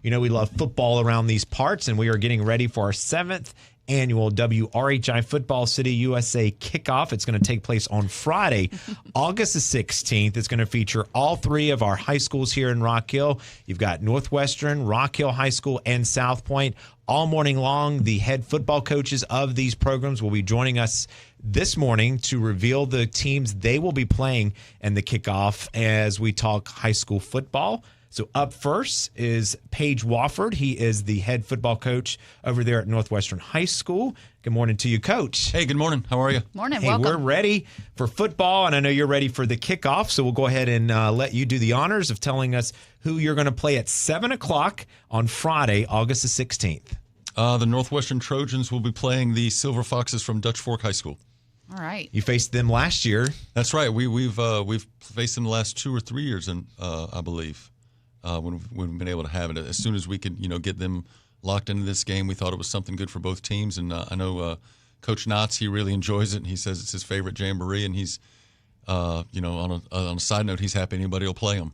You know we love football around these parts, and we are getting ready for our 7th annual WRHI Football City USA Kickoff. It's going to take place on Friday, August the 16th. It's going to feature all 3 of our high schools here in Rock Hill. You've got Northwestern, Rock Hill High School, and South Pointe. All morning long, the head football coaches of these programs will be joining us this morning to reveal the teams they will be playing in the kickoff as we talk high school football. So up first is Paige Wofford. He is the head football coach over there at Northwestern High School. Good morning to you, Coach. Hey, good morning. How are you? Morning. Hey, welcome. we're ready for football, and I know you're ready for the kickoff, so we'll go ahead and let you do the honors of telling us who you're going to play at 7 o'clock on Friday, August the 16th. The Northwestern Trojans will be playing the Silver Foxes from Dutch Fork High School. All right. You faced them last year. That's right. We've faced them the last 2 or 3 years, and I believe. When we've been able to have it. As soon as we could, get them locked into this game, we thought it was something good for both teams. And I know Coach Knotts, he really enjoys it, and he says it's his favorite jamboree. And he's, on a side note, he's happy anybody will play him.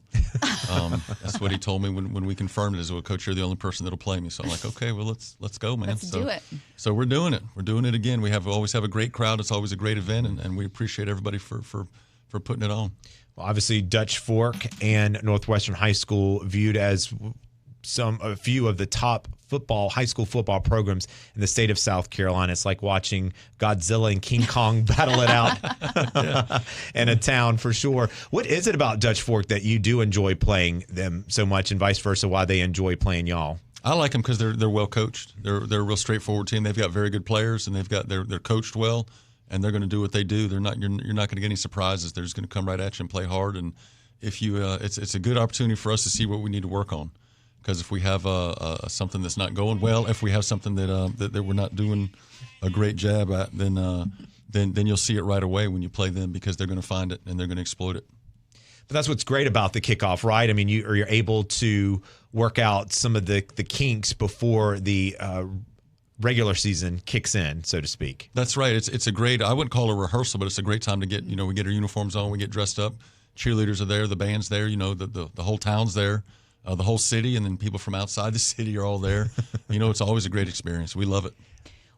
That's what he told me when we confirmed it. Is, well, Coach, you're the only person that'll play me. So I'm like, okay, well, let's go, man. Let's do it. So we're doing it. We're doing it again. We always have a great crowd. It's always a great event, and we appreciate everybody for putting it on. Well, obviously, Dutch Fork and Northwestern High School viewed as a few of the top high school football programs in the state of South Carolina. It's like watching Godzilla and King Kong battle it out in a town for sure. What is it about Dutch Fork that you do enjoy playing them so much, and vice versa, why they enjoy playing y'all? I like them because they're well coached. They're a real straightforward team. They've got very good players, and they're coached well. And they're going to do what they do. You're not going to get any surprises. They're just going to come right at you and play hard. And if you, it's a good opportunity for us to see what we need to work on. Because if we have something that's not going well, if we have something that we're not doing a great job at, then you'll see it right away when you play them, because they're going to find it and they're going to exploit it. But that's what's great about the kickoff, right? I mean, you're able to work out some of the kinks before the regular season kicks in, so to speak. That's right. It's a great, I wouldn't call it a rehearsal, but it's a great time to get, we get our uniforms on, we get dressed up. Cheerleaders are there, the band's there, the whole town's there, the whole city, and then people from outside the city are all there. It's always a great experience. We love it.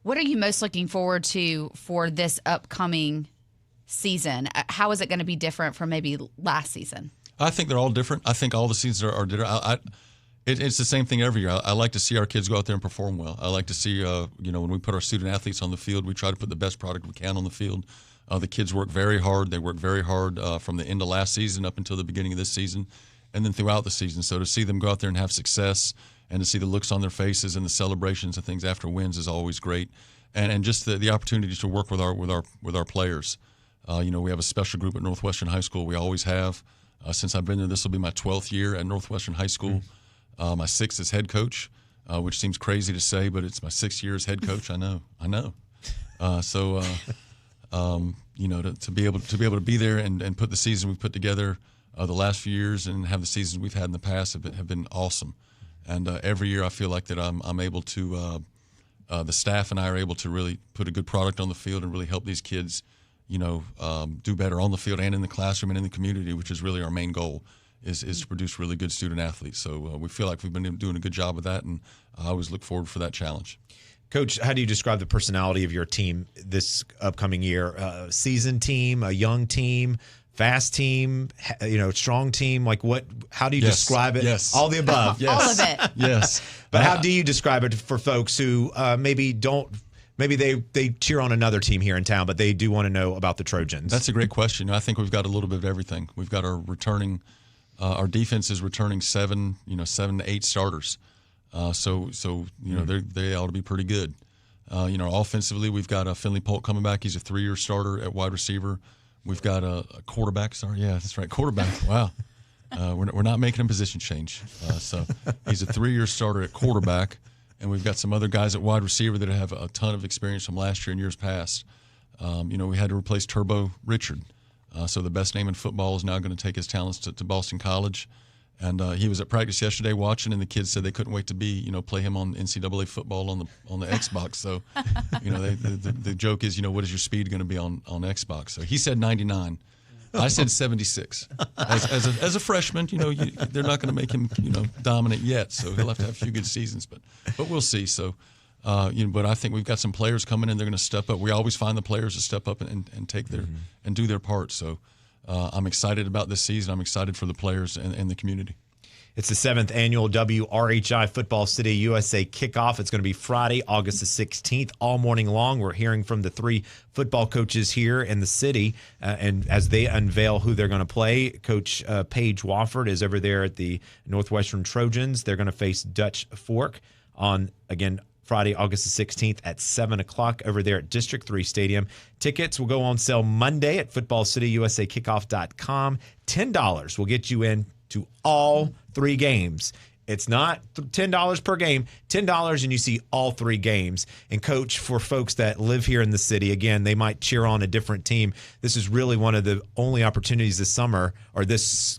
What are you most looking forward to for this upcoming season? How is it going to be different from maybe last season? I think they're all different. I think all the seasons are different. It's the same thing every year. I like to see our kids go out there and perform well. I like to see, when we put our student athletes on the field, we try to put the best product we can on the field. The kids work very hard. They work very hard from the end of last season up until the beginning of this season, and then throughout the season. So to see them go out there and have success, and to see the looks on their faces and the celebrations and things after wins is always great. And just the opportunity to work with our players. We have a special group at Northwestern High School. We always have. Since I've been there, this will be my 12th year at Northwestern High School. My 6th as head coach, which seems crazy to say, but it's my 6th year as head coach. I know. To be able to be there and put the season we've put together the last few years, and have the seasons we've had in the past have been awesome. And every year I feel like that I'm able to, the staff and I are able to really put a good product on the field and really help these kids, do better on the field and in the classroom and in the community, which is really our main goal. Is to produce really good student athletes. So we feel like we've been doing a good job of that, and I always look forward for that challenge. Coach, how do you describe the personality of your team this upcoming year? Seasoned team, a young team, fast team, strong team? Like what? How do you describe it? Yes. All the above. Yes. All of it. Yes. But how do you describe it for folks who maybe they cheer on another team here in town, but they do want to know about the Trojans? That's a great question. I think we've got a little bit of everything. We've got our returning. Our defense is returning 7 to 8 starters. They ought to be pretty good. Offensively, we've got Finley Polk coming back. He's a 3-year starter at wide receiver. We've got a quarterback. Sorry, yeah, that's right, quarterback. Wow, we're not making a position change. So he's a 3-year starter at quarterback, and we've got some other guys at wide receiver that have a ton of experience from last year and years past. We had to replace Turbo Richard. So the best name in football is now going to take his talents to Boston College. And he was at practice yesterday watching, and the kids said they couldn't wait to play him on NCAA football on the Xbox. So, the joke is, what is your speed going to be on Xbox? So he said 99. I said 76. As a freshman, they're not going to make him, dominant yet. So he'll have to have a few good seasons, but we'll see. So, but I think we've got some players coming in. They're going to step up. We always find the players to step up and take their and do their part. So I'm excited about this season. I'm excited for the players and the community. It's the 7th annual WRHI Football City USA Kickoff. It's going to be Friday, August the 16th, all morning long. We're hearing from the 3 football coaches here in the city, and as they unveil who they're going to play, Coach Paige Wofford is over there at the Northwestern Trojans. They're going to face Dutch Fork on, again, Friday, August the 16th at 7 o'clock over there at District 3 Stadium. Tickets will go on sale Monday at footballcityusakickoff.com. $10 will get you in to all 3 games. It's not $10 per game, $10 and you see all 3 games. And Coach, for folks that live here in the city, again, they might cheer on a different team. This is really one of the only opportunities this summer or this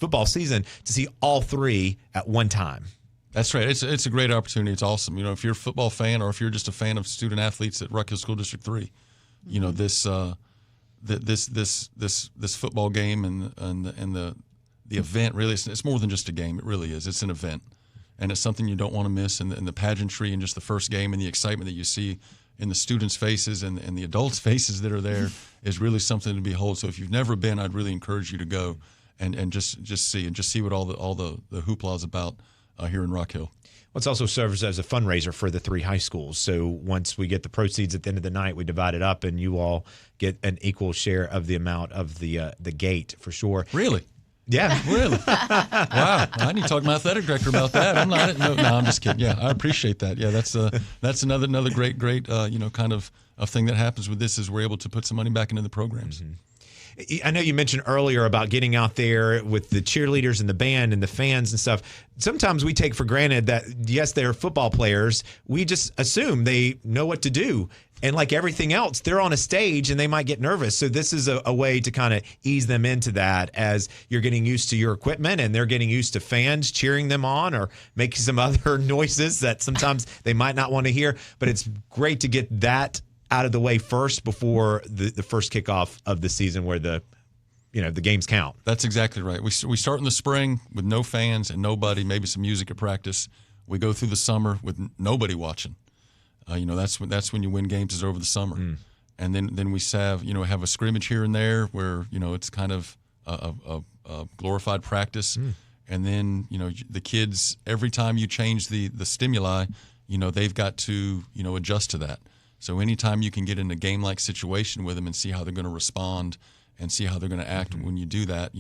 football season to see all 3 at one time. That's right. It's a great opportunity. It's awesome. If you're a football fan or if you're just a fan of student athletes at Rock Hill School District 3, this football game and the event really it's more than just a game. It really is. It's an event, and it's something you don't want to miss. And the pageantry and just the first game and the excitement that you see in the students' faces and the adults' faces that are there is really something to behold. So if you've never been, I'd really encourage you to go and just see what all the hoopla is about here in Rock Hill. Well, it also serves as a fundraiser for the 3 high schools. So once we get the proceeds at the end of the night, we divide it up, and you all get an equal share of the amount of the gate for sure. Really? Yeah. Really? Wow. I need to talk to my athletic director about that. I'm just kidding. Yeah, I appreciate that. Yeah, that's another great kind of thing that happens with this is we're able to put some money back into the programs. Mm-hmm. I know you mentioned earlier about getting out there with the cheerleaders and the band and the fans and stuff. Sometimes we take for granted that, yes, they're football players. We just assume they know what to do. And like everything else, they're on a stage and they might get nervous. So this is a way to kind of ease them into that as you're getting used to your equipment and they're getting used to fans cheering them on or making some other noises that sometimes they might not want to hear. But it's great to get that out of the way first before the first kickoff of the season where the games count. That's exactly right. We start in the spring with no fans and nobody, maybe some music at practice. We go through the summer with nobody watching. That's when you win games is over the summer. And then we have a scrimmage here and there where, it's kind of a glorified practice. And then, the kids, every time you change the stimuli, they've got to, adjust to that. So anytime you can get in a game-like situation with them and see how they're going to respond and see how they're going to act when you do that,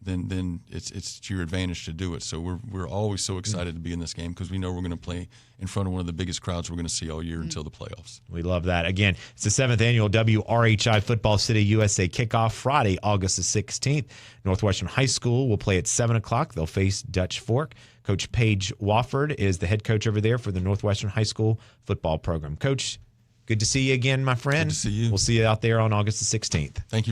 then it's to your advantage to do it. So we're always so excited to be in this game because we know we're going to play in front of one of the biggest crowds we're going to see all year until the playoffs. We love that. Again, it's the 7th annual WRHI Football City USA Kickoff Friday, August the 16th. Northwestern High School will play at 7 o'clock. They'll face Dutch Fork. Coach Paige Wofford is the head coach over there for the Northwestern High School football program. Coach, good to see you again, my friend. Good to see you. We'll see you out there on August the 16th. Thank you.